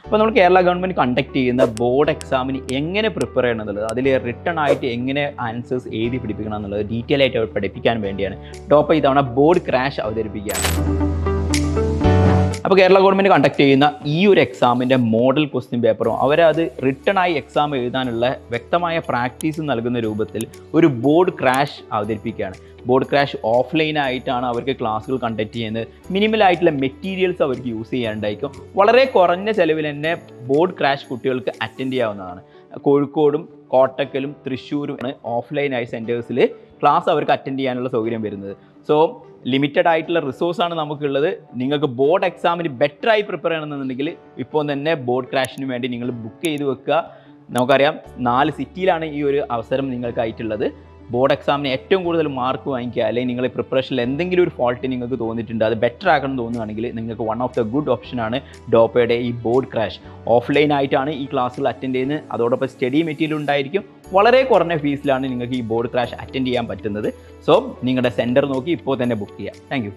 അപ്പോൾ നമ്മൾ Kerala government conduct ചെയ്യുന്ന ബോർഡ് എക്സാമിന് എങ്ങനെ പ്രിപ്പയർ ചെയ്യണം എന്നുള്ളത്, അതിൽ റിട്ടൺ ആയിട്ട് എങ്ങനെ ആൻസേഴ്സ് എഴുതി പിടിപ്പിക്കണം എന്നുള്ളത് ഡീറ്റെയിൽ ആയിട്ട് അവർ പഠിപ്പിക്കാൻ വേണ്ടിയാണ് ടോപ്പ് ഇത്തവണ ബോർഡ് ക്രാഷ് അവതരിപ്പിക്കുകയാണ്. അപ്പോൾ കേരള ഗവൺമെൻറ് കണ്ടക്ട് ചെയ്യുന്ന ഈ ഒരു എക്സാമിൻ്റെ മോഡൽ ക്വസ്റ്റ്യൻ പേപ്പറും അവരത് റിട്ടൺ ആയി എക്സാം എഴുതാനുള്ള വ്യക്തമായ പ്രാക്ടീസ് നൽകുന്ന രൂപത്തിൽ ഒരു ബോർഡ് ക്രാഷ് അവതരിപ്പിക്കുകയാണ്. ബോർഡ് ക്രാഷ് ഓഫ്ലൈൻ ആയിട്ടാണ് അവർക്ക് ക്ലാസ്സുകൾ കണ്ടക്ട് ചെയ്യുന്നത്. മിനിമൽ ആയിട്ടുള്ള മെറ്റീരിയൽസ് അവർക്ക് യൂസ് ചെയ്യാനുണ്ടായിരിക്കും. വളരെ കുറഞ്ഞ ചിലവിൽ തന്നെ ബോർഡ് ക്രാഷ് കുട്ടികൾക്ക് അറ്റൻഡ് ചെയ്യാവുന്നതാണ്. കോഴിക്കോടും കോട്ടക്കലും തൃശ്ശൂരും ഓഫ്ലൈനായി സെൻറ്റേഴ്സിൽ ക്ലാസ് അവർക്ക് അറ്റൻഡ് ചെയ്യാനുള്ള സൗകര്യം വരുന്നത്. സോ ലിമിറ്റഡ് ആയിട്ടുള്ള റിസോഴ്സാണ് നമുക്കുള്ളത്. നിങ്ങൾക്ക് ബോർഡ് എക്സാമിന് ബെറ്ററായി പ്രിപ്പയർ ചെയ്യണമെന്നുണ്ടെങ്കിൽ ഇപ്പോൾ തന്നെ ബോർഡ് ക്രാഷിന് വേണ്ടി നിങ്ങൾ ബുക്ക് ചെയ്ത് വെക്കുക. നമുക്കറിയാം 4 സിറ്റിയിലാണ് ഈ ഒരു അവസരം നിങ്ങൾക്കായിട്ടുള്ളത്. ബോർഡ് എക്സാമിന് ഏറ്റവും കൂടുതൽ മാർക്ക് വാങ്ങിക്കുക, അല്ലെങ്കിൽ നിങ്ങളുടെ പ്രിപ്പറേഷനിൽ എന്തെങ്കിലും ഒരു ഫോൾട്ട് നിങ്ങൾക്ക് തോന്നിയിട്ടുണ്ട്, അത് ബെറ്റർ ആക്കണം തോന്നുകയാണെങ്കിൽ നിങ്ങൾക്ക് വൺ ഓഫ് ദ ഗുഡ് ഓപ്ഷനാണ് ഡോപ്പയുടെ ഈ ബോർഡ് ക്രാഷ്. ഓഫ്ലൈൻ ആയിട്ടാണ് ഈ ക്ലാസ്സുകൾ അറ്റൻഡ് ചെയ്യുന്നത്. അതോടൊപ്പം സ്റ്റഡി മെറ്റീരിയൽ ഉണ്ടായിരിക്കും. വളരെ കുറഞ്ഞ ഫീസിലാണ് നിങ്ങൾക്ക് ഈ ബോർഡ് ക്രാഷ് അറ്റൻഡ് ചെയ്യാൻ പറ്റുന്നത്. സോ നിങ്ങളുടെ സെൻറ്റർ നോക്കി ഇപ്പോൾ തന്നെ ബുക്ക് ചെയ്യുക. താങ്ക്